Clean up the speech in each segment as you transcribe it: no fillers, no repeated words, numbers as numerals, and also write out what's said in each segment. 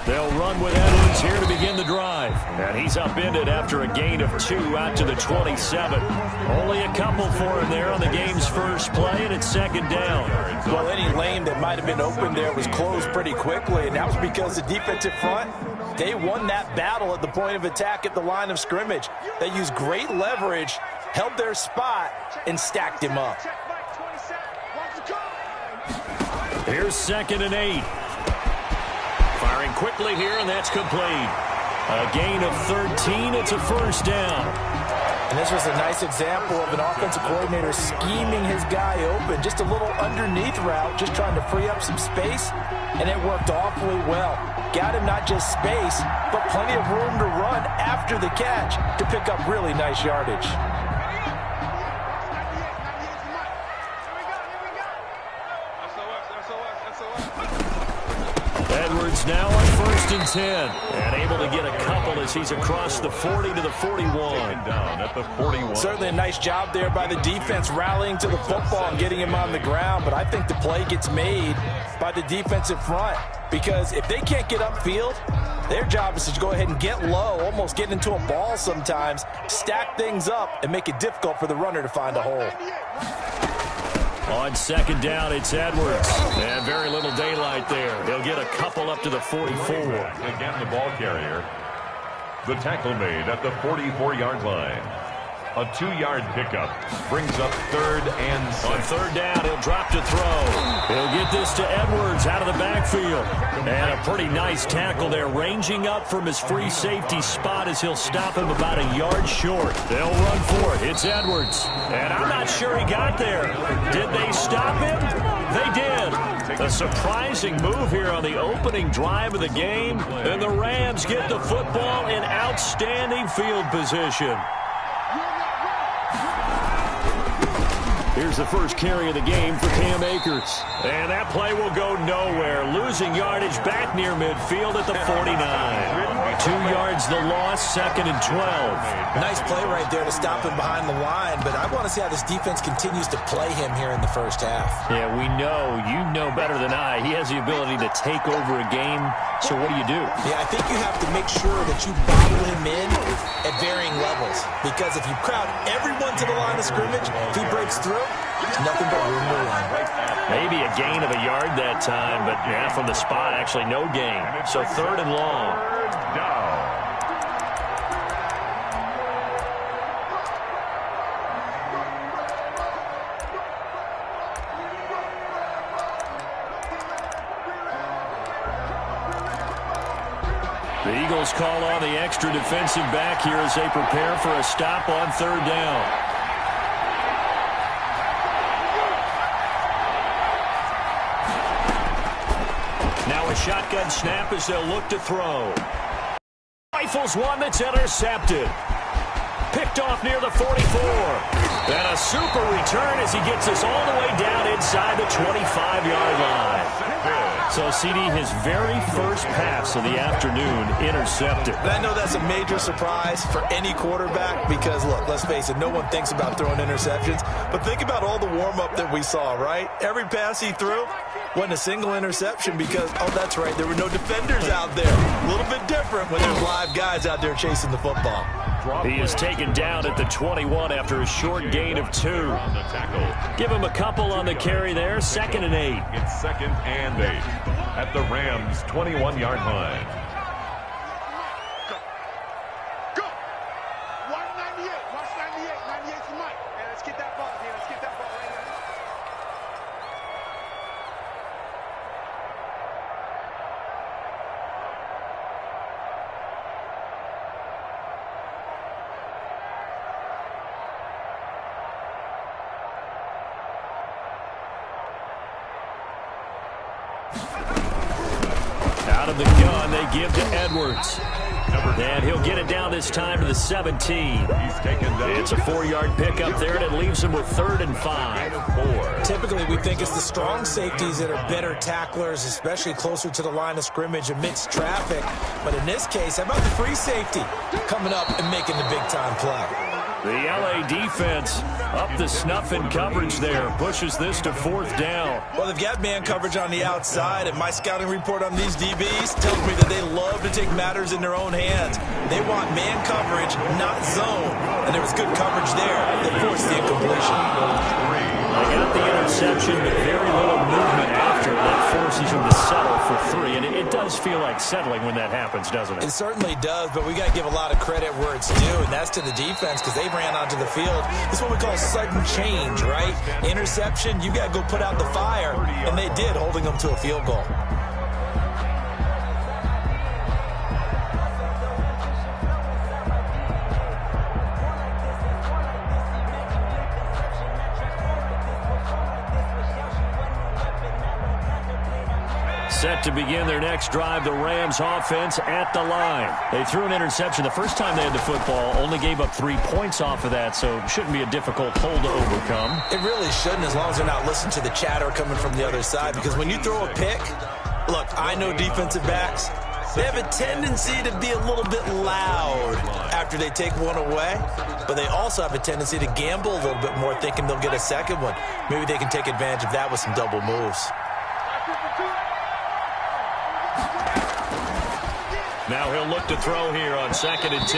They'll run with Edwards here to begin the drive. And he's upended after a gain of 2 out to the 27. Only a couple for him there on the game's first play, and it's second down. Well, any lane that might have been open there was closed pretty quickly, and that was because the defensive front, they won that battle at the point of attack at the line of scrimmage. They used great leverage, held their spot, and stacked him up. Here's 2nd and 8. Firing quickly here, and that's complete. A gain of 13. It's a first down. And this was a nice example of an offensive coordinator scheming his guy open. Just a little underneath route, just trying to free up some space, and it worked awfully well. Got him not just space, but plenty of room to run after the catch to pick up really nice yardage. Edwards now on 1st and 10. And able to get a couple as he's across the 40 to the 41. Down at the 41. Certainly a nice job there by the defense rallying to the football and getting him on the ground. But I think the play gets made by the defensive front. Because if they can't get upfield, their job is to go ahead and get low, almost get into a ball sometimes, stack things up, and make it difficult for the runner to find a hole. On 2nd down, it's Edwards. And very little daylight there. He'll get a couple up to the 44. Again, the ball carrier. The tackle made at the 44-yard line. A 2-yard pickup brings up 3rd and 6. On 3rd down, he'll drop to throw. He'll get this to Edwards out of the backfield. And a pretty nice tackle there, ranging up from his free safety spot as he'll stop him about a yard short. They'll run for it. It's Edwards. And I'm not sure he got there. Did they stop him? They did. A surprising move here on the opening drive of the game. And the Rams get the football in outstanding field position. Here's the first carry of the game for Cam Akers. And that play will go nowhere. Losing yardage back near midfield at the 49. 2 yards the loss, 2nd and 12. Nice play right there to stop him behind the line, but I want to see how this defense continues to play him here in the first half. Yeah, we know. You know better than I. He has the ability to take over a game, so what do? Yeah, I think you have to make sure that you bottle him in at varying levels, because if you crowd everyone to the line of scrimmage, if he breaks through, there's nothing but room to run. Maybe a gain of a yard that time, but yeah, from the spot, actually no gain. So 3rd and long. The Eagles call on the extra defensive back here as they prepare for a stop on 3rd down. Now a shotgun snap as they'll look to throw. Rifles one that's intercepted. Picked off near the 44. And a super return as he gets us all the way down inside the 25-yard line. So, CD, his very first pass of the afternoon intercepted. And I know that's a major surprise for any quarterback because, look, let's face it, no one thinks about throwing interceptions. But think about all the warm-up that we saw, right? Every pass he threw wasn't a single interception because, oh, that's right, there were no defenders out there. A little bit different when there's live guys out there chasing the football. He is taken down at the 21 after a short gain of 2. Give him a couple on the carry there. 2nd and 8. It's 2nd and 8 at the Rams' 21-yard line. Go! 198. Watch 98. 98's the mic. And let's get that ball here. Let's get that ball right now. Out of the gun, they give to Edwards. And he'll get it down this time to the 17. He's taken down. It's a 4-yard pickup there, and it leaves him with 3rd and 5. Typically, we think it's the strong safeties that are better tacklers, especially closer to the line of scrimmage amidst traffic. But in this case, how about the free safety coming up and making the big-time play? The LA defense up the snuff in coverage there. Pushes this to 4th down. Well, they've got man coverage on the outside, and my scouting report on these DBs tells me that they love to take matters in their own hands. They want man coverage, not zone. And there was good coverage there that forced the incompletion. They got the interception, but very little movement after. That forces them to settle for 3. And it does feel like settling when that happens, doesn't it? It certainly does, but we got to give a lot of credit where it's due, and that's to the defense because they ran onto the field. This is what we call sudden change, right? Interception, you got to go put out the fire, and they did, holding them to a field goal. Set to begin their next drive, the Rams offense at the line. They threw an interception the first time they had the football, only gave up 3 points off of that, so it shouldn't be a difficult hole to overcome. It really shouldn't, as long as they're not listening to the chatter coming from the other side, because when you throw a pick, look, I know defensive backs, they have a tendency to be a little bit loud after they take one away, but they also have a tendency to gamble a little bit more, thinking they'll get a second one. Maybe they can take advantage of that with some double moves. Now he'll look to throw here on 2nd and 10.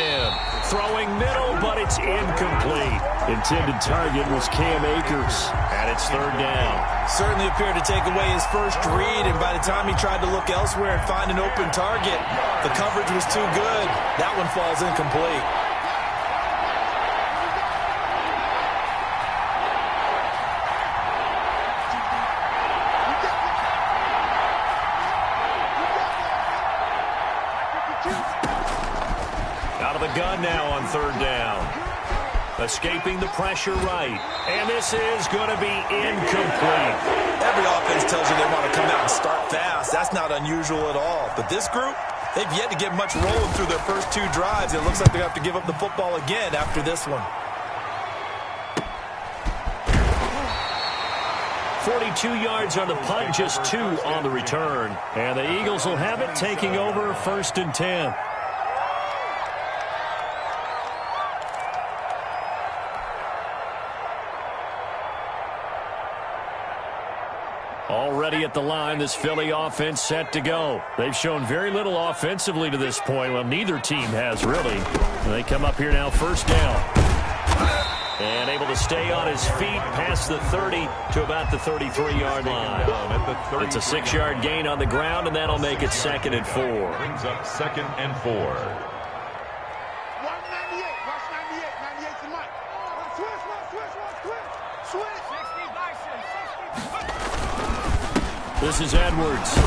Throwing middle, but it's incomplete. Intended target was Cam Akers, and it's 3rd down. Certainly appeared to take away his first read, and by the time he tried to look elsewhere and find an open target, the coverage was too good. That one falls incomplete. Out of the gun now on 3rd down. Escaping the pressure right. And this is going to be incomplete. Every offense tells you they want to come out and start fast. That's not unusual at all. But this group, they've yet to get much rolling through their first 2 drives. It looks like they have to give up the football again after this one. 42 yards on the punt, just 2 on the return. And the Eagles will have it, taking over 1st and 10. Already at the line, this Philly offense set to go. They've shown very little offensively to this point. Well, neither team has really. They come up here now, 1st down. And able to stay on his feet past the 30 to about the 33-yard line. It's a 6-yard gain on the ground, and that'll make it 2nd and 4. Brings up 2nd and 4. 198. Watch 98. 98 to Mike. Switch. This is Edwards.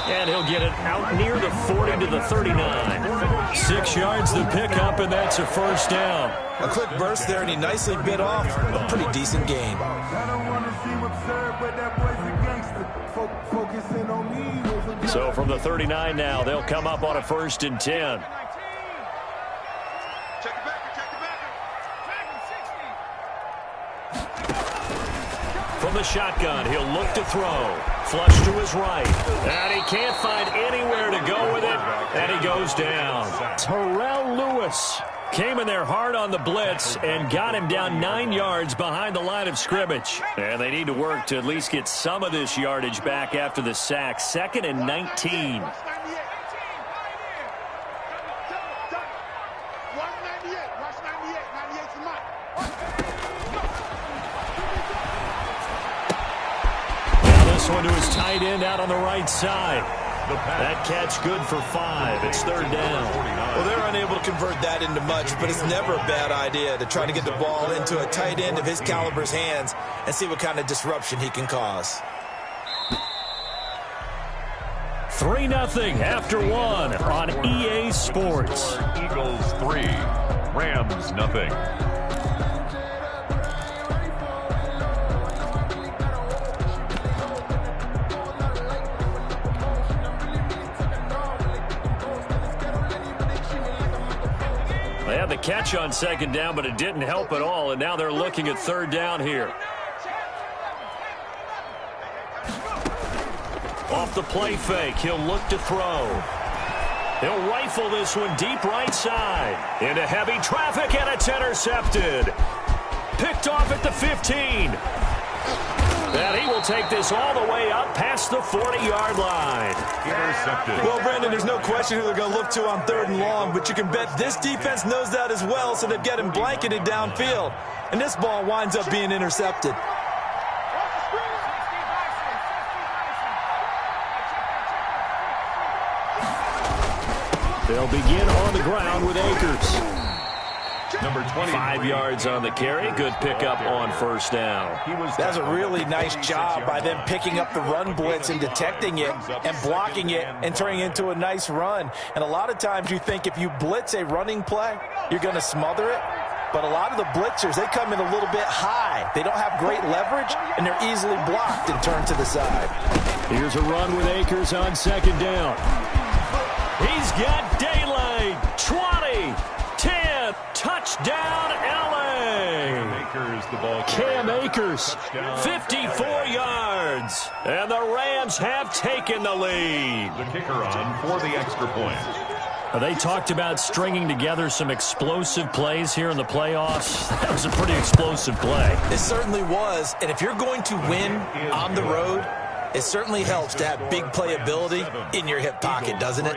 And he'll get it out near the 40 to the 39. 6 yards the pickup, and that's a 1st down. A quick burst there, and he nicely bit off a pretty decent gain. So from the 39 now, they'll come up on a 1st and 10. From the shotgun, he'll look to throw. Flush to his right. And he can't find anywhere to go with it. And he goes down. Terrell Lewis came in there hard on the blitz and got him down 9 yards behind the line of scrimmage. And they need to work to at least get some of this yardage back after the sack. 2nd and 19. One to his tight end out on the right side. That catch good for 5. It's 3rd down. Well, they're unable to convert that into much, but it's never a bad idea to try to get the ball into a tight end of his caliber's hands and see what kind of disruption he can cause. 3-0 after 1 on EA Sports. Eagles 3, Rams nothing. They had the catch on 2nd down, but it didn't help at all, and now they're looking at 3rd down here. Off the play fake, he'll look to throw. He'll rifle this one deep right side. Into heavy traffic, and it's intercepted. Picked off at the 15. And he will take this all the way up past the 40-yard line. Intercepted. Well, Brandon, there's no question who they're going to look to on 3rd and long, but you can bet this defense knows that as well, so they've got him blanketed downfield. And this ball winds up being intercepted. They'll begin on the ground with Akers. Number 20. 5 yards on the carry. Good pickup on first down. That's a really nice job by them picking up the run blitz and detecting it and blocking it and turning it into a nice run. And a lot of times you think if you blitz a running play, you're going to smother it. But a lot of the blitzers, they come in a little bit high. They don't have great leverage, and they're easily blocked and turned to the side. Here's a run with Akers on 2nd down. He's got daylight. 20, 10, touchdown, L.A. Akers, the ball Cam carrier. Akers, 54 yards. And the Rams have taken the lead. The kicker on for the extra point. They talked about stringing together some explosive plays here in the playoffs. That was a pretty explosive play. It certainly was. And if you're going to win on the road, it certainly helps to have big playability in your hip pocket, doesn't it?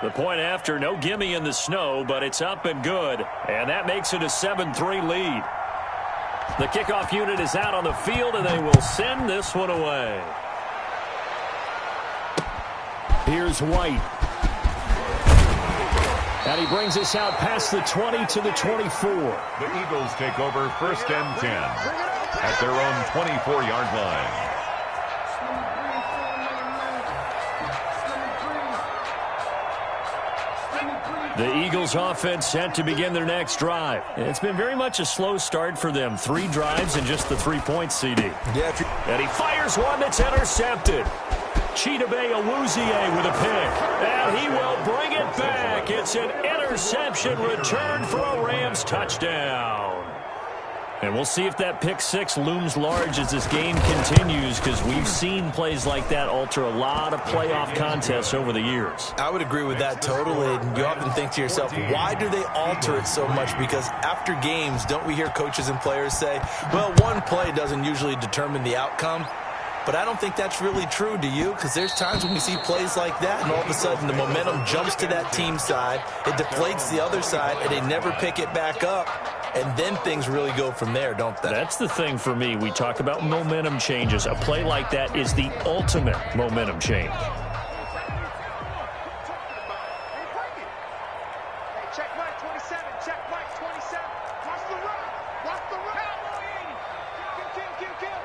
The point after, no gimme in the snow, but it's up and good. And that makes it a 7-3 lead. The kickoff unit is out on the field, and they will send this one away. Here's White. And he brings us out past the 20 to the 24. The Eagles take over 1st and 10 at their own 24-yard line. The Eagles offense set to begin their next drive. It's been very much a slow start for them. 3 drives and just the 3 points, CD. Yeah. And he fires one that's intercepted. Chidobe Awuzie with a pick. And he will bring it back. It's an interception return for a Rams touchdown. And we'll see if that pick 6 looms large as this game continues, because we've seen plays like that alter a lot of playoff contests over the years. I would agree with that totally. And you often think to yourself, why do they alter it so much? Because after games, don't we hear coaches and players say, well, one play doesn't usually determine the outcome? But I don't think that's really true, do you? Because there's times when we see plays like that, and all of a sudden the momentum jumps to that team side, it deflates the other side, and they never pick it back up. And then things really go from there, don't they? That's the thing for me. We talk about momentum changes. A play like that is the ultimate momentum change. Check Mike 27. Check Mike 27. Watch the run. Watch the run. Kill.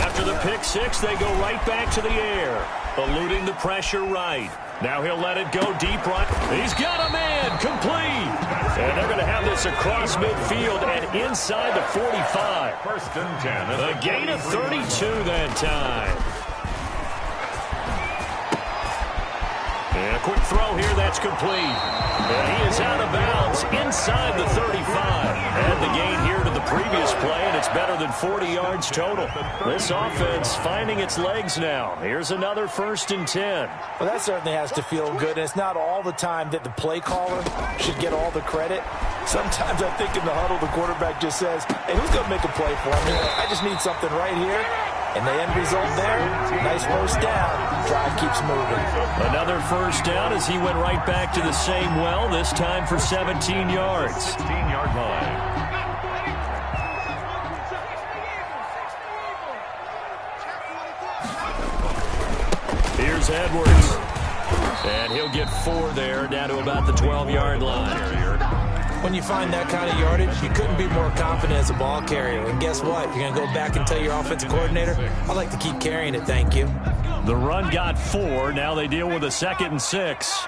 After the pick 6, they go right back to the air, eluding the pressure right. Now he'll let it go deep right. He's got a man, complete. And they're going to have this across midfield and inside the 45. 1st and 10. A gain of 32 that time. And a quick throw here, that's complete. And he is out of bounds inside the 35. And the gain here to the previous play, and it's better than 40 yards total. This offense finding its legs now. Here's another 1st and 10. Well, that certainly has to feel good. And it's not all the time that the play caller should get all the credit. Sometimes I think in the huddle, the quarterback just says, hey, who's going to make a play for me? I just need something right here. And the end result there, nice first down. Drive keeps moving. Another first down as he went right back to the same well, this time for 17 yards. 16-yard line. Here's Edwards. And he'll get 4 there, down to about the 12-yard line. When you find that kind of yardage, you couldn't be more confident as a ball carrier. And guess what? You're going to go back and tell your offensive coordinator, I'd like to keep carrying it, thank you. The run got 4. Now they deal with a 2nd and 6.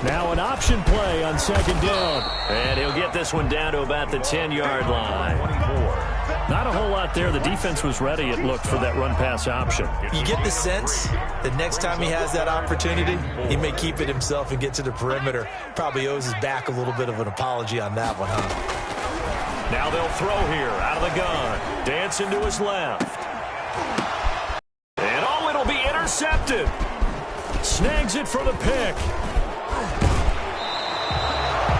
Now an option play on 2nd down. And he'll get this one down to about the 10-yard line. 24. Not a whole lot there. The defense was ready, it looked, for that run-pass option. You get the sense that next time he has that opportunity, he may keep it himself and get to the perimeter. Probably owes his back a little bit of an apology on that one, huh? Now they'll throw here out of the gun. Dancing to his left. And oh, it'll be intercepted. intercepted. Snags it for the pick.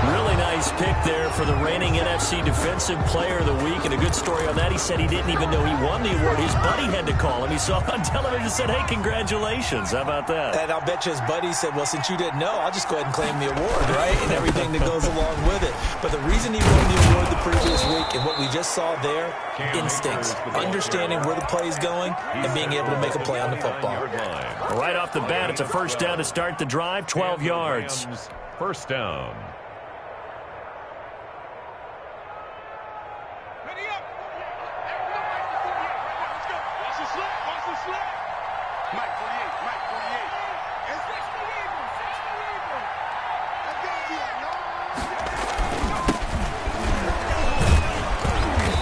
Really nice pick there for the reigning NFC Defensive Player of the Week. And a good story on that, he said he didn't even know he won the award. His buddy had to call him. He saw it on television and said, hey, congratulations. How about that? And I'll bet you his buddy said, well, since you didn't know, I'll just go ahead and claim the award, right? And everything that goes along with it. But the reason he won the award the previous week and what we just saw there, instincts, understanding where the play is going and being able to make a play on the football. Right off the bat, it's a first down to start the drive, 12 yards. First down.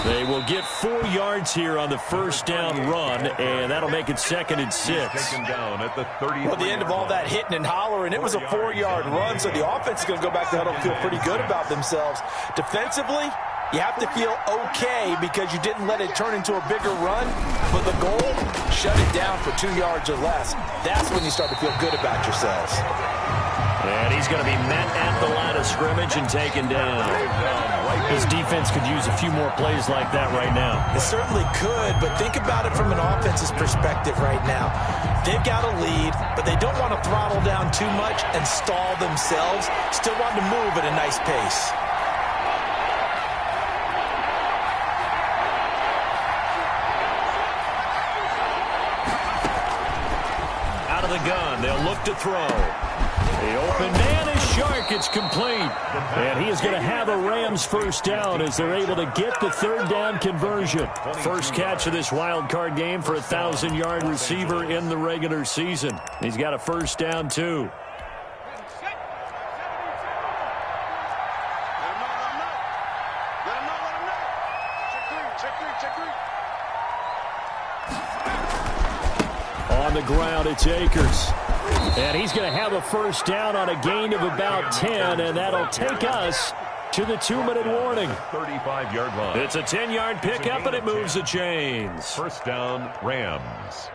They will get 4 yards here on the first down run, and that'll make it 2nd and 6. Taken down at the 30. Well, the end of all that hitting and hollering, it was a 4-yard run, so the offense is going to go back to huddle and feel pretty good about themselves. Defensively, you have to feel okay because you didn't let it turn into a bigger run, but the goal, shut it down for 2 yards or less. That's when you start to feel good about yourselves. And he's going to be met at the line of scrimmage and taken down. His defense could use a few more plays like that right now. It certainly could, but think about it from an offense's perspective right now. They've got a lead, but they don't want to throttle down too much and stall themselves. Still want to move at a nice pace. Out of the gun, they'll look to throw. The open man is Shark. It's complete. And he is going to have a Rams first down as they're able to get the 3rd down conversion. First catch of this wild card game for a 1,000-yard receiver in the regular season. He's got a first down, too. On the ground, it's Akers. And he's going to have a first down on a gain of about 10, and that'll take us to the 2-minute warning. 35-yard line. It's a 10-yard pickup, and it moves the chains. First down, Rams.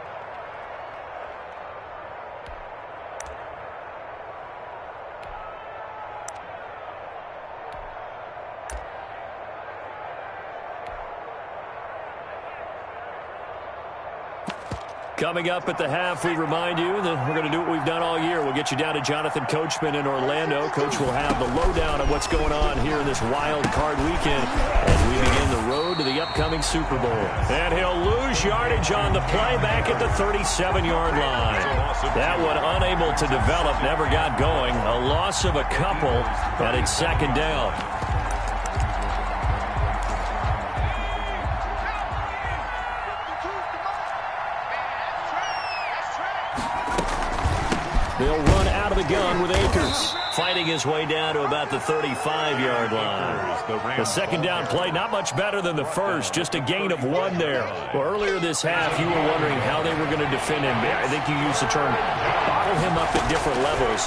Coming up at the half, we remind you that we're going to do what we've done all year. We'll get you down to Jonathan Coachman in Orlando. Coach will have the lowdown of what's going on here in this wild card weekend as we begin the road to the upcoming Super Bowl. And he'll lose yardage on the play back at the 37-yard line. That one unable to develop, never got going. A loss of a couple, and it's 2nd down. They'll run out of the gun with Akers, fighting his way down to about the 35-yard line. The 2nd down play, not much better than the first, just a gain of 1 there. Well, earlier this half, you were wondering how they were going to defend him. I think you used the term bottle him up at different levels.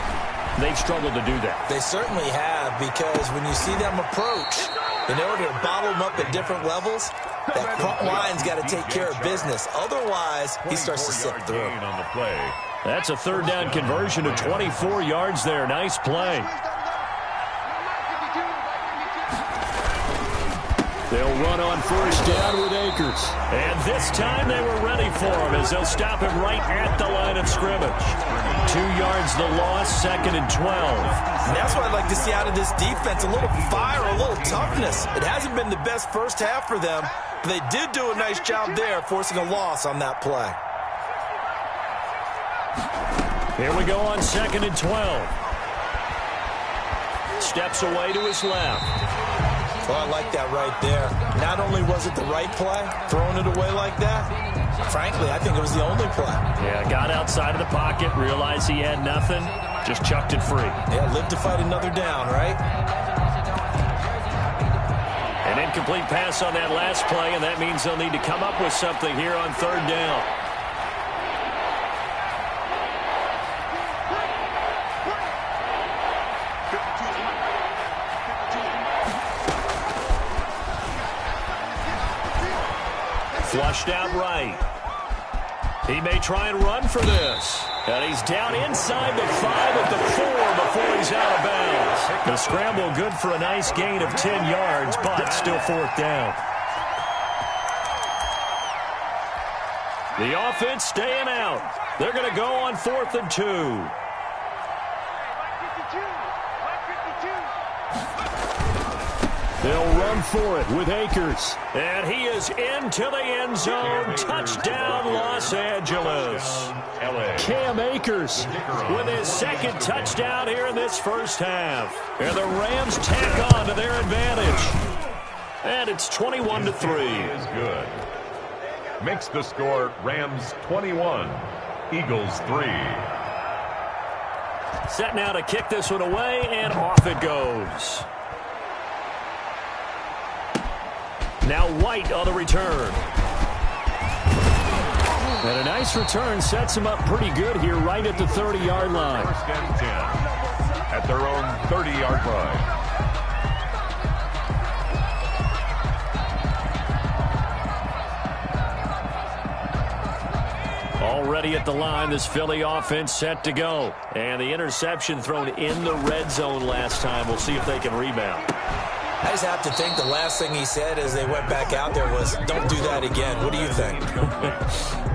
They've struggled to do that. They certainly have, because when you see them approach, in order to bottle him up at different levels, that front line's got to take care of business. Otherwise, he starts to slip through. On the play. That's a 3rd down conversion of 24 yards there. Nice play. They'll run on first down with Akers. And this time they were ready for him as they'll stop him right at the line of scrimmage. 2 yards the loss, 2nd and 12. And that's what I'd like to see out of this defense, a little fire, a little toughness. It hasn't been the best first half for them, but they did do a nice job there forcing a loss on that play. Here we go on 2nd and 12. Steps away to his left. Well, I like that right there. Not only was it the right play, throwing it away like that, frankly, I think it was the only play. Yeah, got outside of the pocket, realized he had nothing, just chucked it free. Yeah, live to fight another down, right? An incomplete pass on that last play, and that means they'll need to come up with something here on 3rd down. Flushed out right. He may try and run for this. And he's down inside the 5 at the 4 before he's out of bounds. The scramble good for a nice gain of 10 yards, but still 4th down. The offense staying out. They're going to go on 4th and 2. They'll run for it with Akers. And he is into the end zone. Touchdown, Los Angeles. Cam Akers with his 2nd touchdown here in this first half. And the Rams tack on to their advantage. And it's 21-3. Is good. Makes the score Rams 21, Eagles 3. Set now to kick this one away, and off it goes. Now White on the return. And a nice return sets him up pretty good here right at the 30-yard line. 1st and 10 at their own 30-yard line. Already at the line, this Philly offense set to go. And the interception thrown in the red zone last time. We'll see if they can rebound. I just have to think the last thing he said as they went back out there was, don't do that again. What do you think?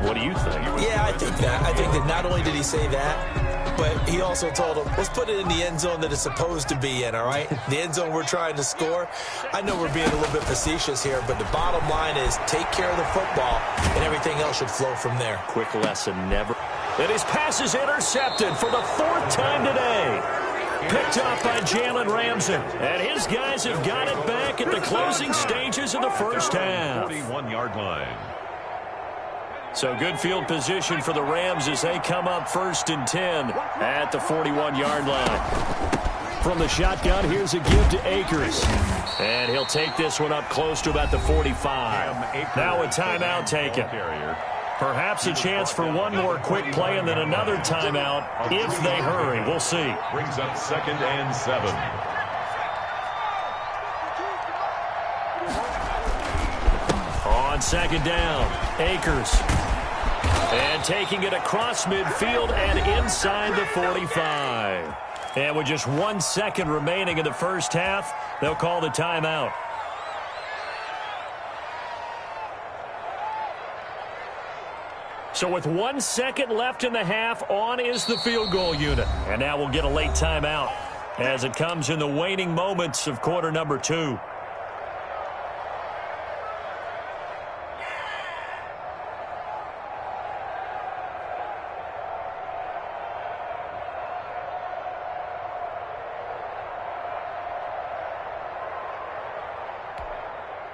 What do you think? Yeah, I think that. I think that not only did he say that, but he also told them, let's put it in the end zone that it's supposed to be in, all right? The end zone we're trying to score. I know we're being a little bit facetious here, but the bottom line is take care of the football, and everything else should flow from there. Quick lesson, never. And his pass is intercepted for the 4th time today. Picked off by Jalen Ramsey. And his guys have got it back at the closing stages of the first half. 41-yard line. So good field position for the Rams as they come up 1st and 10 at the 41-yard line. From the shotgun, here's a give to Akers. And he'll take this one up close to about the 45. Now a timeout taken. Perhaps a chance for one more quick play and then another timeout if they hurry. We'll see. Brings up 2nd and 7. On 2nd down, Akers. And taking it across midfield and inside the 45. And with just 1 second remaining in the first half, they'll call the timeout. So with 1 second left in the half, on is the field goal unit. And now we'll get a late timeout as it comes in the waning moments of quarter number 2.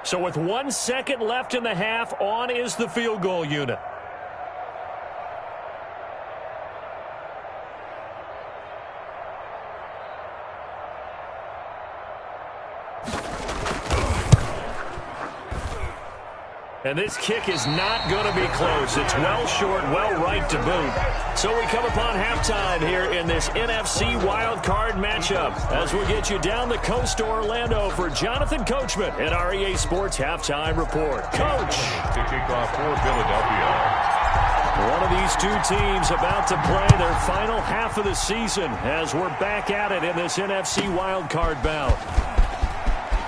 So with 1 second left in the half, on is the field goal unit. And this kick is not going to be close. It's well short, well right to boot. So we come upon halftime here in this NFC wildcard matchup as we get you down the coast to Orlando for Jonathan Coachman in our EA Sports Halftime Report. Coach! To kick off for Philadelphia. One of these two teams about to play their final half of the season as we're back at it in this NFC wildcard bout.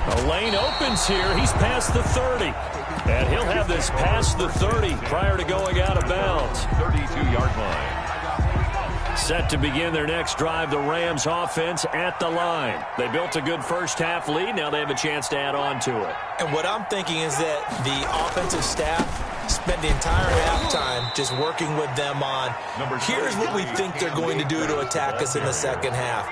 The lane opens here. He's past the 30. And he'll have this past the 30 prior to going out of bounds. 32-yard line. Set to begin their next drive, the Rams offense at the line. They built a good first half lead. Now they have a chance to add on to it. And what I'm thinking is that the offensive staff spent the entire halftime just working with them on, here's what we think they're going to do to attack us in the second half.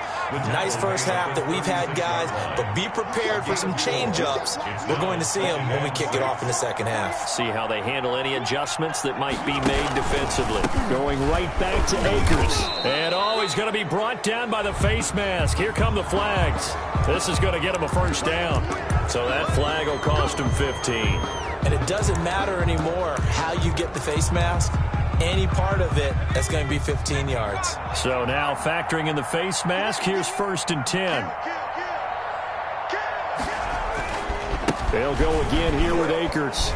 Nice first half that we've had, guys, but be prepared for some change-ups. We're going to see them when we kick it off in the second half. See how they handle any adjustments that might be made defensively. Going right back to Akers. And he's going to be brought down by the face mask. Here come the flags. This is going to get him a first down. So that flag will cost him 15. And it doesn't matter anymore how you get the face mask. Any part of it, that's going to be 15 yards. So now factoring in the face mask, here's 1st and 10. They'll go again here with Akers.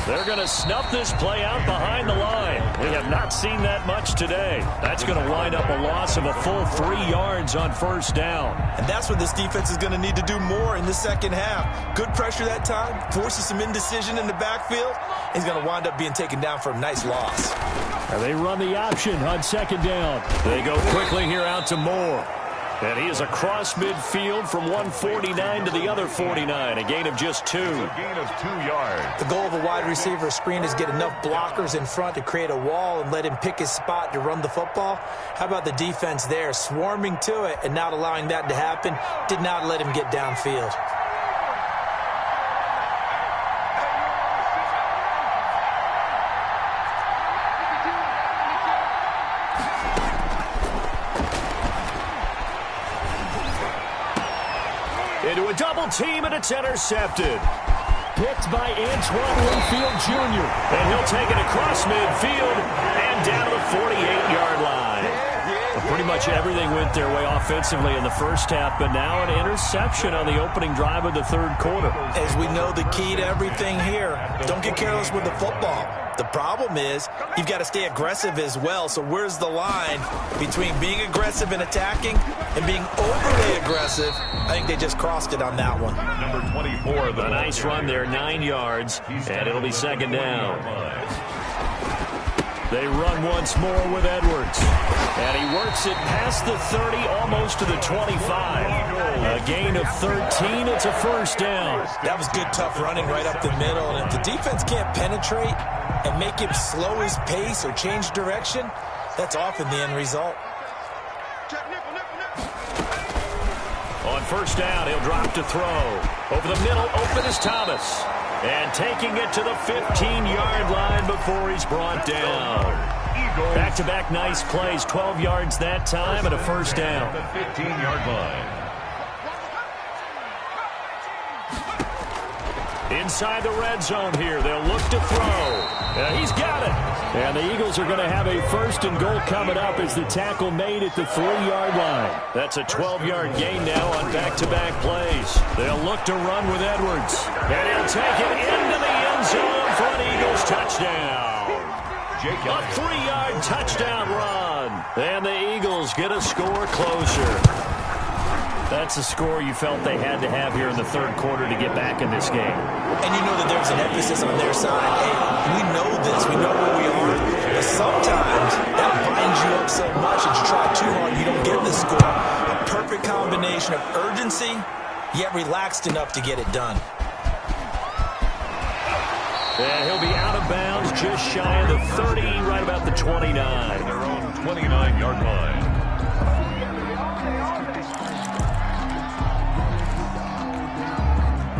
They're going to snuff this play out behind the line. We have not seen that much today. That's going to wind up a loss of a full 3 yards on first down. And that's what this defense is going to need to do more in the second half. Good pressure that time, forces some indecision in the backfield. He's going to wind up being taken down for a nice loss. And they run the option on second down. They go quickly here out to Moore. And he is across midfield from 149 to the other 49, a gain of just 2. A gain of 2 yards. The goal of a wide receiver screen is get enough blockers in front to create a wall and let him pick his spot to run the football. How about the defense there, swarming to it and not allowing that to happen? Did not let him get downfield. Into a double team, and it's intercepted. Picked by Antoine Winfield Jr. And he'll take it across midfield and down to the 48-yard line. Well, pretty much everything went their way offensively in the first half, but now an interception on the opening drive of the third quarter. As we know, the key to everything here, don't get careless with the football. The problem is you've got to stay aggressive as well. So where's the line between being aggressive and attacking and being overly aggressive? I think they just crossed it on that one. Number 24. A nice run there, 9 yards, and it'll be second down. They run once more with Edwards. And he works it past the 30, almost to the 25. A gain of 13. It's a first down. That was good, tough running right up the middle. And if the defense can't penetrate and make him slow his pace or change direction, that's often the end result. On first down, he'll drop to throw. Over the middle, open is Thomas. And taking it to the 15-yard line before he's brought down. Back-to-back nice plays, 12 yards that time and a first down. The 15-yard line. Inside the red zone here, they'll look to throw. He's got it. And the Eagles are going to have a first and goal coming up as the tackle made at the 3-yard line. That's a 12-yard gain now on back-to-back plays. They'll look to run with Edwards. And he'll take it into the end zone for an Eagles touchdown. A 3-yard touchdown run. And the Eagles get a score closer. That's a score you felt they had to have here in the third quarter to get back in this game. And you know that there's an emphasis on their side. Hey, we know this. We know where we are. But sometimes that binds you up so much that you try too hard, you don't get the score. A perfect combination of urgency, yet relaxed enough to get it done. And he'll be out of bounds just shy of the 30, right about the 29. Their own 29-yard line.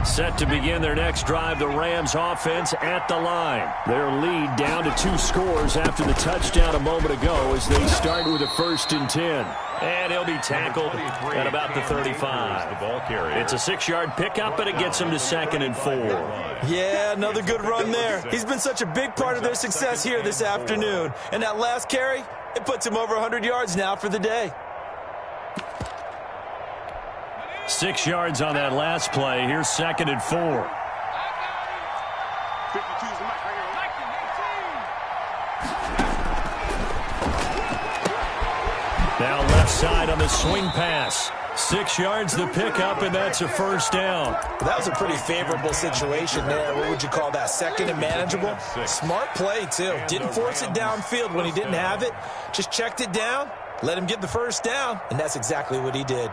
Set to begin their next drive, the Rams offense at the line. Their lead down to 2 scores after the touchdown a moment ago as they start with a 1st and 10. And he'll be tackled at about the 35. It's a 6-yard pickup, and it gets him to 2nd and 4. Yeah, another good run there. He's been such a big part of their success here this afternoon. And that last carry, it puts him over 100 yards now for the day. 6 yards on that last play. Here's 2nd and 4. Now left side on the swing pass. 6 yards the pickup, and that's a first down. That was a pretty favorable situation there. What would you call that? 2nd and manageable? Smart play, too. Didn't force it downfield when he didn't have it. Just checked it down, let him get the first down, and that's exactly what he did.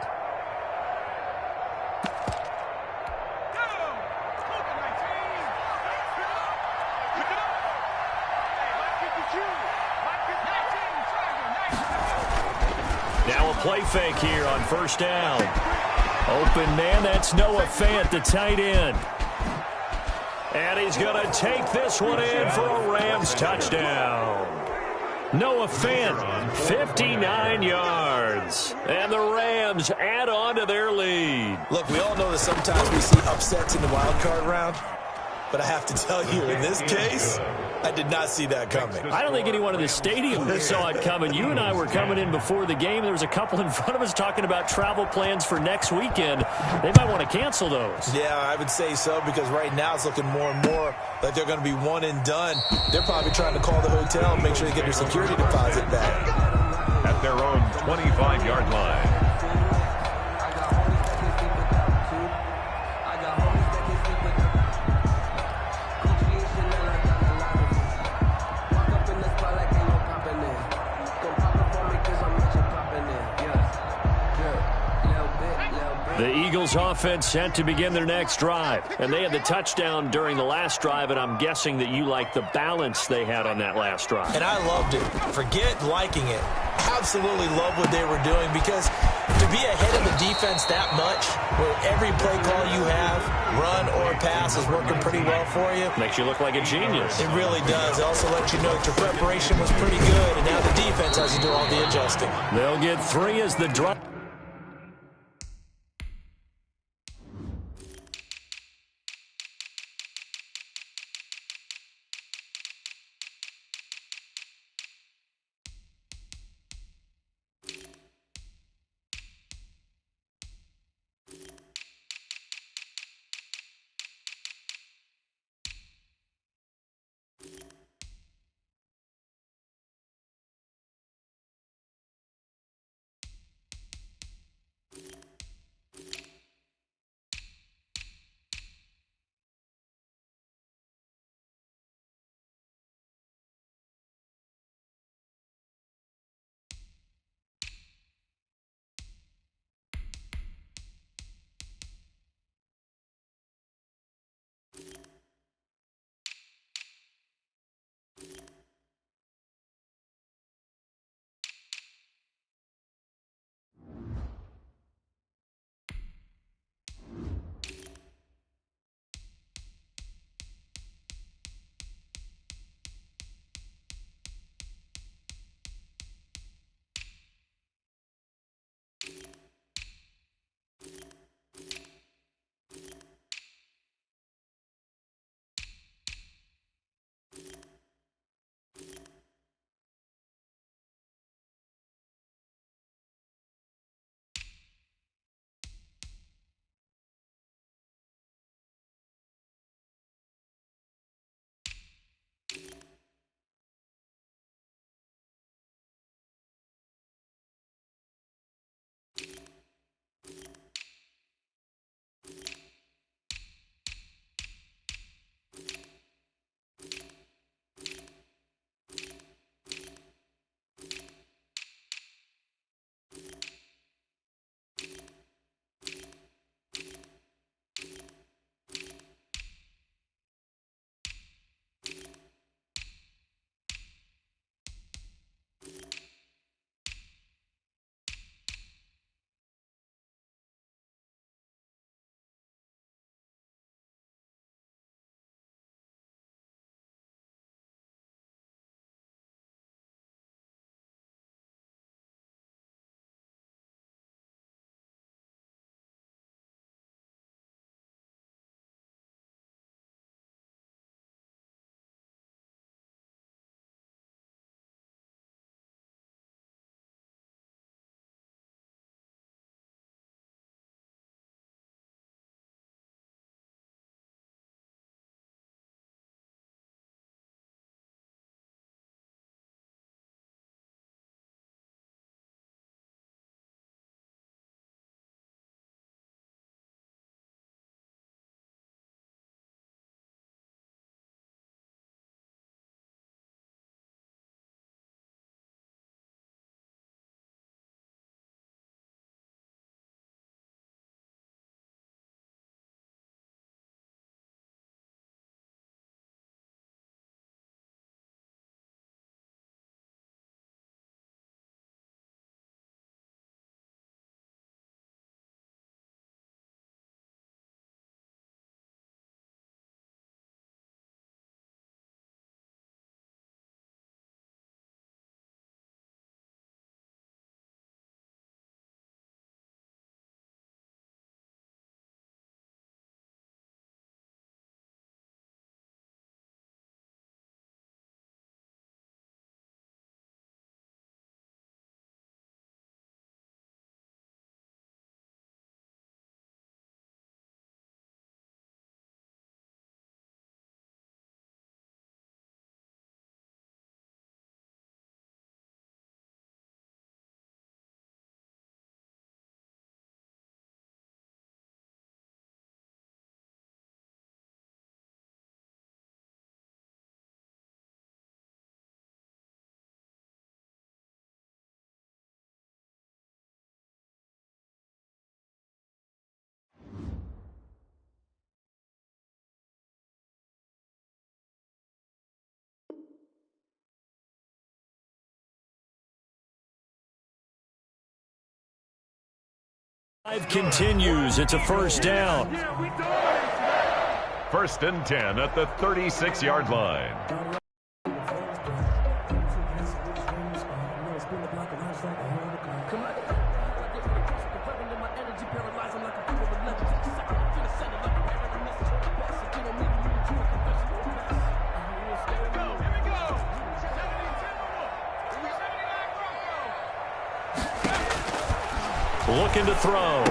Now a play fake here on first down. Open man, that's Noah Fant, the tight end. And he's going to take this one in for a Rams touchdown. Noah Fant, 59 yards. And the Rams add on to their lead. Look, we all know that sometimes we see upsets in the wild card round. But I have to tell you, in this case, I did not see that coming. I don't think anyone in the stadium saw it coming. You and I were coming in before the game. There was a couple in front of us talking about travel plans for next weekend. They might want to cancel those. Yeah, I would say so, because right now it's looking more and more like they're going to be one and done. They're probably trying to call the hotel and make sure they get their security deposit back. At their own 25-yard line. The Eagles offense set to begin their next drive. And they had the touchdown during the last drive, and I'm guessing that you like the balance they had on that last drive. And I loved it. Forget liking it. Absolutely love what they were doing, because to be ahead of the defense that much, where every play call you have, run or pass, is working pretty well for you. Makes you look like a genius. It really does. It also lets you know that your preparation was pretty good, and now the defense has to do all the adjusting. They'll get 3 as the drive. Continues. It's a first down. First and 10 at the 36-yard line. Looking to throw.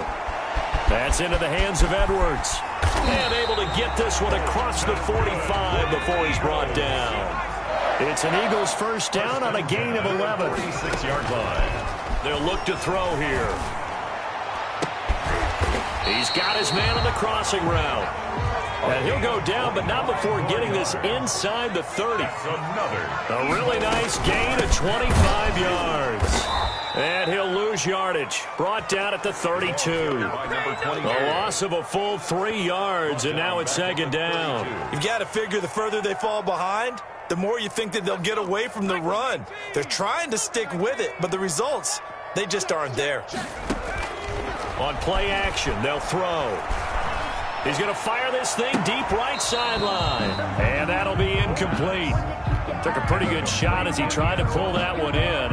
That's into the hands of Edwards. And able to get this one across the 45 before he's brought down. It's an Eagles first down on a gain of 11. 36-yard line. They'll look to throw here. He's got his man on the crossing route. And he'll go down, but not before getting this inside the 30. A really nice gain of 25 yards. And he'll lose yardage. Brought down at the 32. A loss of a full 3 yards, and now it's second down. You've got to figure the further they fall behind, the more you think that they'll get away from the run. They're trying to stick with it, but the results, they just aren't there. On play action, they'll throw. He's going to fire this thing deep right sideline. And that'll be incomplete. Took a pretty good shot as he tried to pull that one in.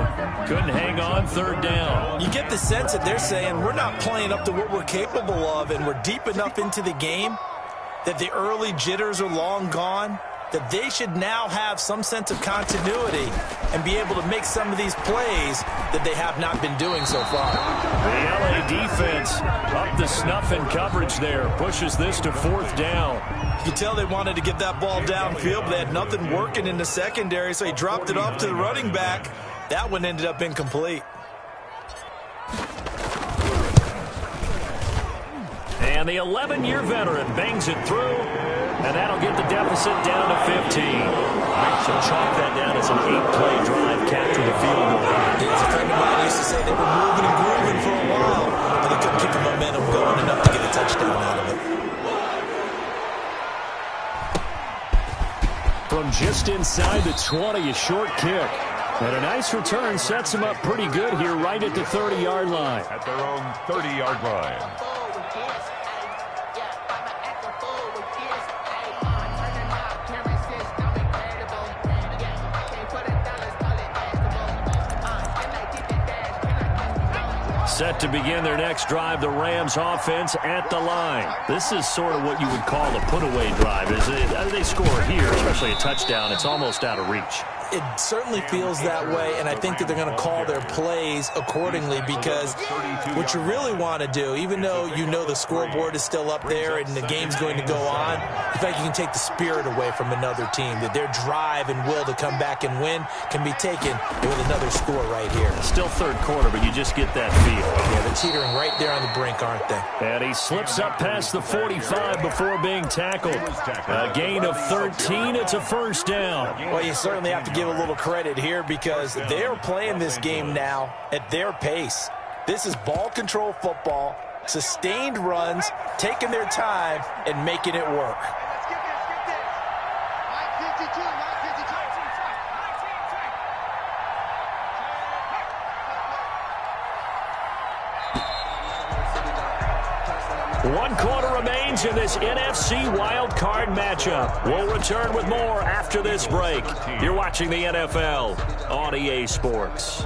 Couldn't hang on third down. You get the sense that they're saying we're not playing up to what we're capable of, and we're deep enough into the game that the early jitters are long gone, that they should now have some sense of continuity and be able to make some of these plays that they have not been doing so far. The LA defense up the snuff in coverage there. Pushes this to fourth down. You can tell they wanted to get that ball downfield, but they had nothing working in the secondary, so he dropped it off to the running back. That one ended up incomplete. And the 11-year veteran bangs it through, and that'll get the deficit down to 15. So chalk that down as an 8-play drive capture the field goal. As a friend of mine used to say, they were moving and grooving for a while, but they couldn't keep the momentum going enough to get a touchdown out of it. From just inside the 20, a short kick. And a nice return sets him up pretty good here right at the 30-yard line. At their own 30-yard line. Set to begin their next drive, the Rams offense at the line. This is sort of what you would call a put-away drive. As they score here, especially a touchdown, it's almost out of reach. It certainly feels that way, and I think that they're going to call their plays accordingly, because what you really want to do, even though you know the scoreboard is still up there and the game's going to go on, in fact, you can take the spirit away from another team, that their drive and will to come back and win can be taken with another score right here. Still third quarter, but you just get that feel. Yeah, they're teetering right there on the brink, aren't they? And he slips up past the 45 before being tackled. A gain of 13. It's a first down. Well, you certainly have to give a little credit here, because they're playing this game now at their pace. This is ball control football, sustained runs, taking their time and making it work. Let's get this. Line 52, line 52. One quarter remains in this NFC wild card matchup. We'll return with more after this break. You're watching the NFL on EA Sports.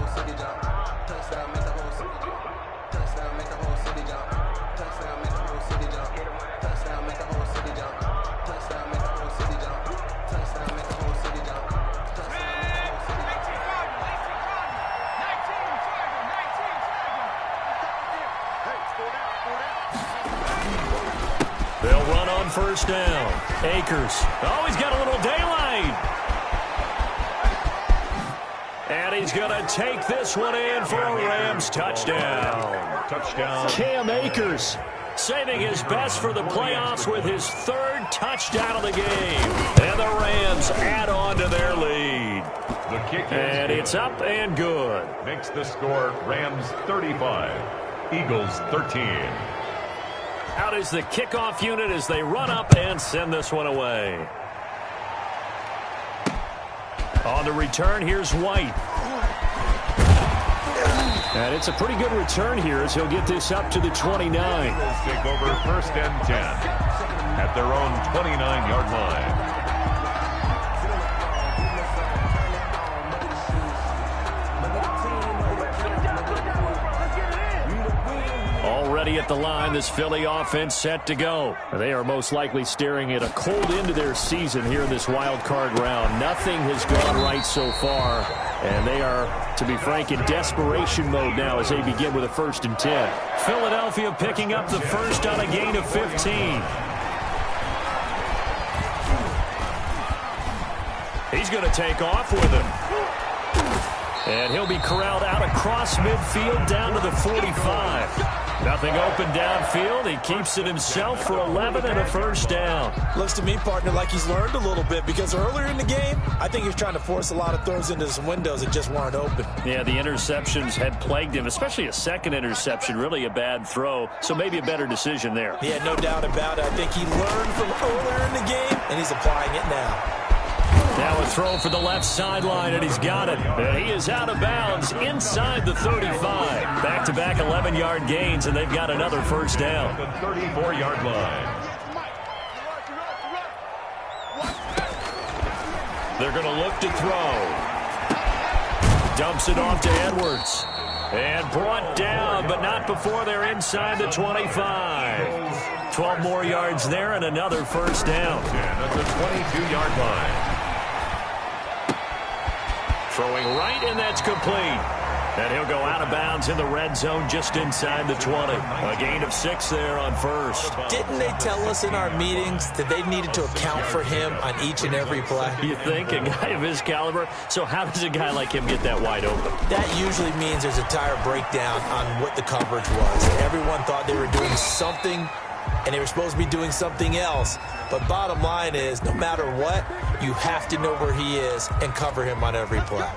They'll run on first down. Akers. Oh, he's got a little daylight. And he's going to take this one in for a Rams touchdown. Touchdown. Cam Akers saving his best for the playoffs with his third touchdown of the game. And the Rams add on to their lead. The kick And it's up and good. makes the score Rams 35, Eagles 13. Out is the kickoff unit as they run up and send this one away. On the return, here's White. And it's a pretty good return here as he'll get this up to the 29. Eagles take over 1st and 10 at their own 29-yard line. Already at the line, this Philly offense set to go. They are most likely staring at a cold end to their season here in this wild card round. Nothing has gone right so far, and they are, to be frank, in desperation mode now as they begin with a 1st and 10. Philadelphia picking up the first on a gain of 15. He's going to take off with him. And he'll be corralled out across midfield down to the 45. Nothing open downfield. He keeps it himself for 11 and a 1st down. Looks to me, partner, like he's learned a little bit because earlier in the game, I think he was trying to force a lot of throws into some windows that just weren't open. Yeah, the interceptions had plagued him, especially a second interception, really a bad throw. So maybe a better decision there. Yeah, no doubt about it. I think he learned from earlier in the game, and he's applying it now. Now a throw for the left sideline, and he's got it. And he is out of bounds inside the 35. Back-to-back 11-yard gains, and they've got another 1st down. The 34-yard line. They're going to look to throw. Dumps it off to Edwards. And brought down, but not before they're inside the 25. 12 more yards there and another 1st down. At the 22-yard line. Throwing right, and that's complete. And he'll go out of bounds in the red zone just inside the 20. A gain of 6 there on 1st. Didn't they tell us in our meetings that they needed to account for him on each and every play? You think? A guy of his caliber? So how does a guy like him get that wide open? That usually means there's a tire breakdown on what the coverage was. Everyone thought they were doing something, and they were supposed to be doing something else. But bottom line is, no matter what, you have to know where he is and cover him on every play.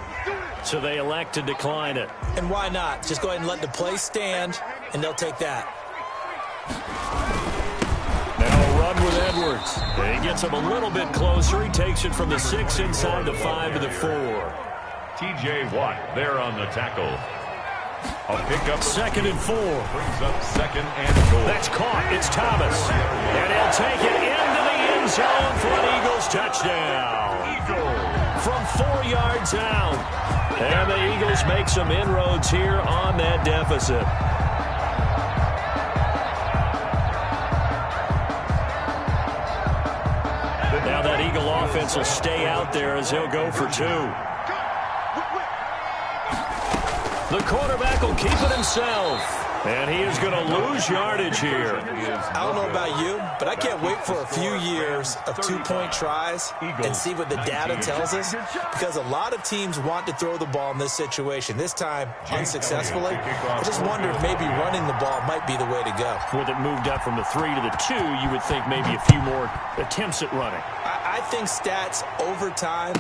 So they elect to decline it. And why not? Just go ahead and let the play stand, and they'll take that. Now a run with Edwards. And he gets him a little bit closer. He takes it from the 6 inside the 5 to the 4. T.J. Watt there on the tackle. A pickup. 2nd and 4. Brings up 2nd and goal. That's caught. It's Thomas. And he'll take it into the end zone for an Eagles touchdown. From 4 yards out. And the Eagles make some inroads here on that deficit. Now that Eagle offense will stay out there as he'll go for 2. The quarterback will keep it himself. And he is going to lose yardage here. I don't know about you, but I can't wait for a few years of 2-point tries and see what the data tells us, because a lot of teams want to throw the ball in this situation. This time, unsuccessfully. I just wonder if maybe running the ball might be the way to go. With it moved up from the 3 to the 2, you would think maybe a few more attempts at running. I think stats over time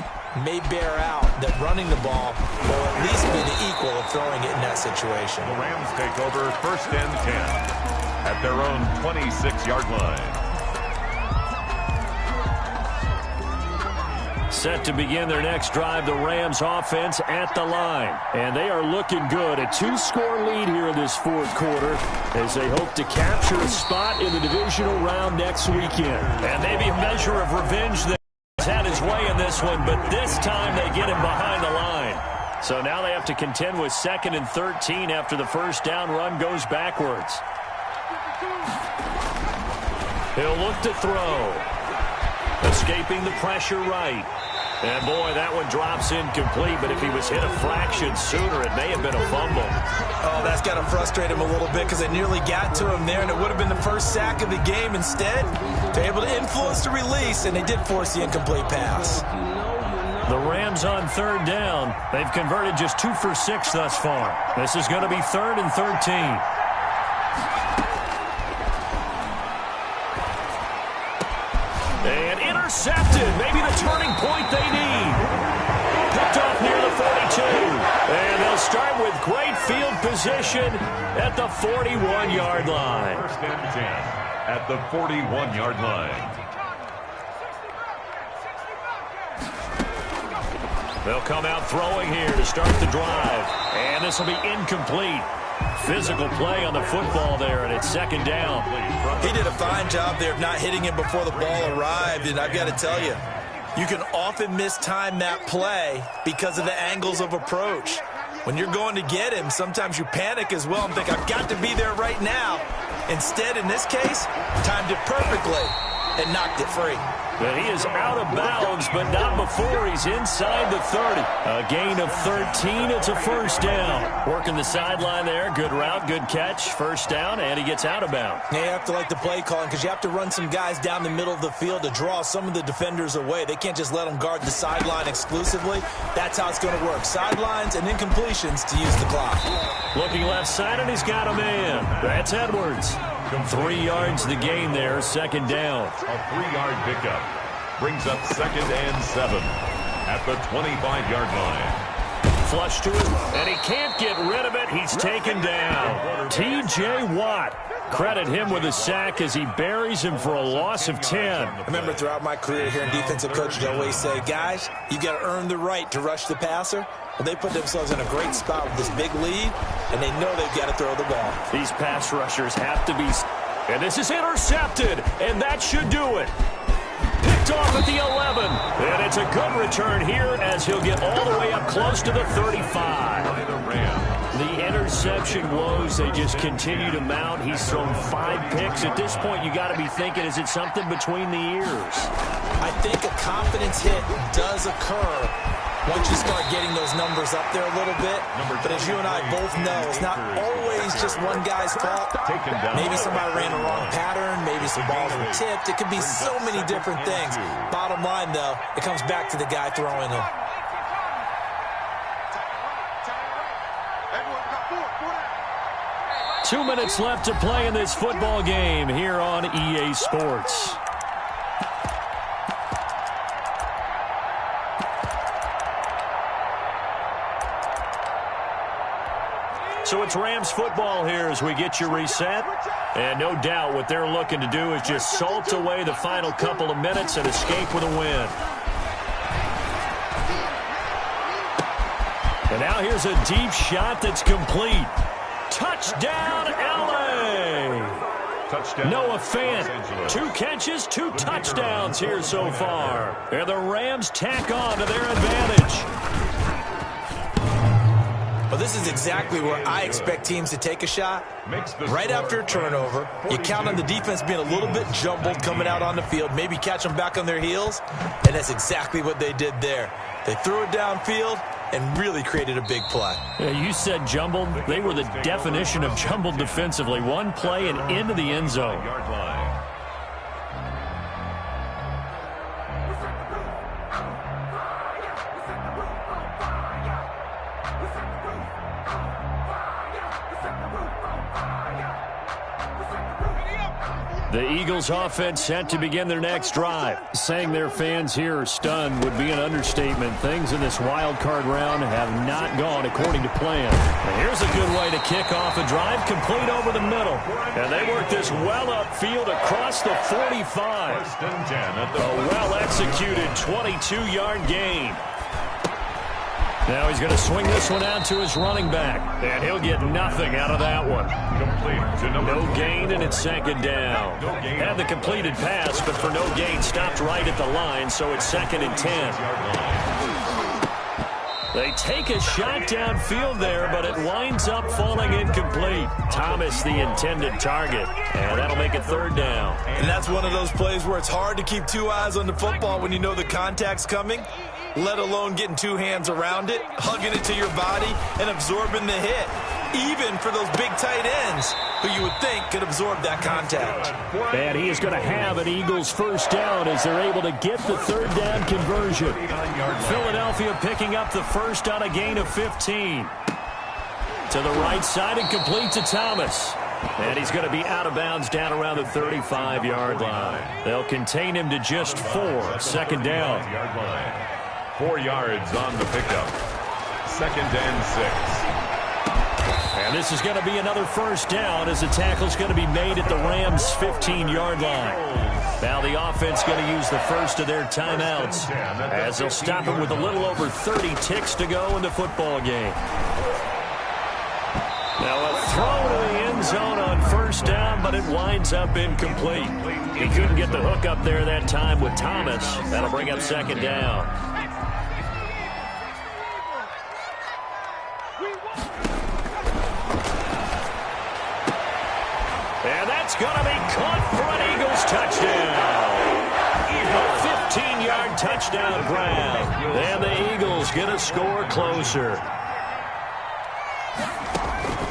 may bear out that running the ball will at least be the equal of throwing it in that situation. The Rams take over 1st and 10 at their own 26-yard line. Set to begin their next drive, the Rams offense at the line. And they are looking good. A 2-score lead here in this 4th quarter as they hope to capture a spot in the divisional round next weekend. And maybe a measure of revenge there. Had his way in this one, but this time they get him behind the line. So now they have to contend with 2nd and 13 after the 1st down run goes backwards. He'll look to throw. Escaping the pressure right. And boy, that one drops incomplete, but if he was hit a fraction sooner, it may have been a fumble. Oh, that's got to frustrate him a little bit because they nearly got to him there, and it would have been the first sack of the game. Instead, they're able to influence the release, and they did force the incomplete pass. The Rams on 3rd down. They've converted just 2 for 6 thus far. This is going to be 3rd and 13. And intercepted. Maybe the turning point they need. Picked off near the 42. And they'll start with great field position at the 41-yard line. 1st and 10 at the 41-yard line. They'll come out throwing here to start the drive. And this will be incomplete. Physical play on the football there, and it's second down. He did a fine job there of not hitting him before the ball arrived, and I've got to tell you, you can often mistime that play because of the angles of approach. When you're going to get him, sometimes you panic as well and think, I've got to be there right now. Instead, in this case, timed it perfectly and knocked it free. But he is out of bounds, but not before he's inside the 30. A gain of 13, it's a first down. Working the sideline there, good route, good catch, first down, and he gets out of bounds. Yeah, you have to like the play calling because you have to run some guys down the middle of the field to draw some of the defenders away. They can't just let them guard the sideline exclusively. That's how it's going to work. Sidelines and incompletions to use the clock. Looking left side, and he's got a man. That's Edwards. 3 yards the gain there, second down. A 3-yard pickup brings up second and 7 at the 25-yard line. Flush to him, and he can't get rid of it. He's taken down. T.J. Watt. Credit him with a sack as he buries him for a loss of 10. I remember throughout my career here in defensive coaches, I always say, guys, you got to earn the right to rush the passer. Well, they put themselves in a great spot with this big lead, and they know they've got to throw the ball. These pass rushers have to be... And this is intercepted, and that should do it. Picked off at the 11. And it's a good return here as he'll get all the way up close to the 35. The interception woes, they just continue to mount. He's thrown 5 picks. At this point, you got to be thinking, is it something between the ears? I think a confidence hit does occur once you start getting those numbers up there a little bit. But as you and I both know, it's not always just one guy's fault. Maybe somebody ran a wrong pattern. Maybe some balls were tipped. It could be so many different things. Bottom line, though, it comes back to the guy throwing them. 2 minutes left to play in this football game here on EA Sports. So it's Rams football here as we get you reset. And no doubt what they're looking to do is just salt away the final couple of minutes and escape with a win. And now here's a deep shot that's complete. Touchdown, L.A. Touchdown. Noah Fant, 2 catches, 2 touchdowns here so far. And the Rams tack on to their advantage. Well, this is exactly where I expect teams to take a shot. Right after a turnover, you count on the defense being a little bit jumbled coming out on the field, maybe catch them back on their heels, and that's exactly what they did there. They threw it downfield and really created a big play. Yeah, you said jumbled. They were the definition of jumbled defensively. One play and into the end zone. The Eagles offense set to begin their next drive. Saying their fans here are stunned would be an understatement. Things in this wild card round have not gone according to plan. And here's a good way to kick off a drive, complete over the middle. And they work this well upfield across the 45. A well-executed 22-yard gain. Now he's going to swing this one out to his running back. And he'll get nothing out of that one. No gain, and it's second down. Had the completed pass, but for no gain, stopped right at the line, so it's second and 10. They take a shot downfield there, but it winds up falling incomplete. Thomas, the intended target, and that'll make it third down. And that's one of those plays where it's hard to keep 2 eyes on the football when you know the contact's coming, let alone getting 2 hands around it, hugging it to your body, and absorbing the hit. Even for those big tight ends who you would think could absorb that contact. And he is going to have an Eagles first down as they're able to get the third down conversion. Philadelphia picking up the first on a gain of 15. To the right side and complete to Thomas. And he's going to be out of bounds down around the 35-yard line. They'll contain him to just 4. Second down. 4 yards on the pickup. Second and 6. And this is going to be another first down as the tackle's going to be made at the Rams' 15-yard line. Now the offense going to use the first of their timeouts as they'll stop it with a little over 30 ticks to go in the football game. Now a throw to the end zone on first down, but it winds up incomplete. He couldn't get the hook up there that time with Thomas. That'll bring up second down. And that's going to be caught for an Eagles touchdown. A 15-yard touchdown grab. And the Eagles get a score closer.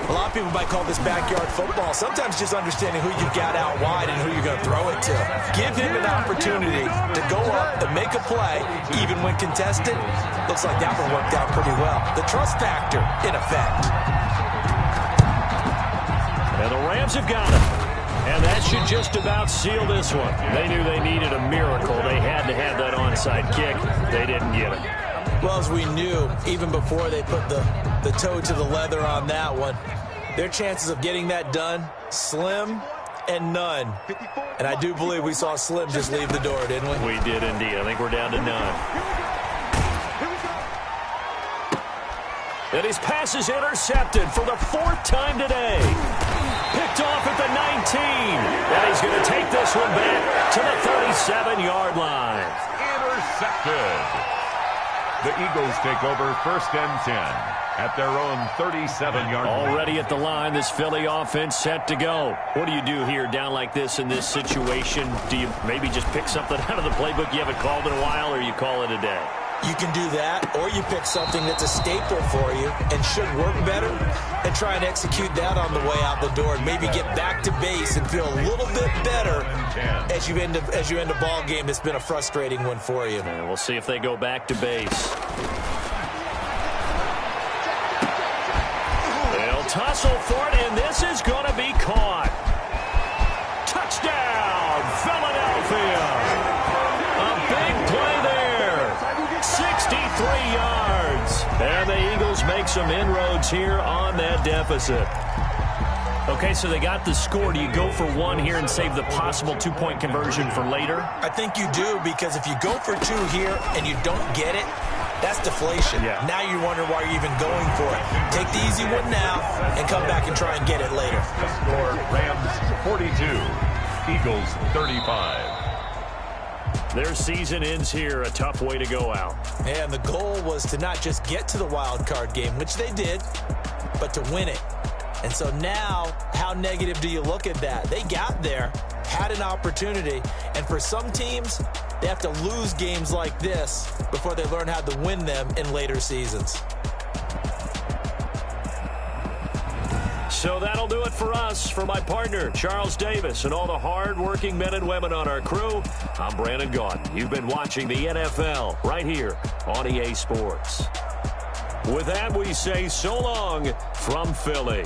A lot of people might call this backyard football. Sometimes just understanding who you've got out wide and who you're going to throw it to. Give him an opportunity to go up and make a play, even when contested. Looks like that one worked out pretty well. The trust factor, in effect. And the Rams have got it. And that should just about seal this one. They knew they needed a miracle. They had to have that onside kick. They didn't get it. Well, as we knew, even before they put the toe to the leather on that one, their chances of getting that done, slim and none. And I do believe we saw Slim just leave the door, didn't we? We did indeed. I think we're down to none. And his pass is intercepted for the 4th time today. Picked off at the 19. And he's going to take this one back to the 37-yard line. Intercepted. The Eagles take over 1st and 10 at their own 37-yard line. Already at the line, this Philly offense set to go. What do you do here down like this in this situation? Do you maybe just pick something out of the playbook you haven't called in a while, or you call it a day? You can do that, or you pick something that's a staple for you and should work better and try and execute that on the way out the door and maybe get back to base and feel a little bit better as you end a ball game that's been a frustrating one for you. And we'll see if they go back to base. They'll tussle for it, and this is going to be caught. Touchdown, Philadelphia. A big play there. 63 yards. And the Eagles make some inroads here on that deficit. Okay, so they got the score. Do you go for one here and save the possible 2-point conversion for later? I think you do, because if you go for 2 here and you don't get it, that's deflation. Yeah. Now you're wondering why you're even going for it. Take the easy one now and come back and try and get it later. The score, Rams 42, Eagles 35. Their season ends here, a tough way to go out. And the goal was to not just get to the wild card game, which they did, but to win it. And so now, how negative do you look at that? They got there, had an opportunity, and for some teams, they have to lose games like this before they learn how to win them in later seasons. So that'll do it for us. For my partner, Charles Davis, and all the hard-working men and women on our crew, I'm Brandon Gaudin. You've been watching the NFL right here on EA Sports. With that, we say so long from Philly.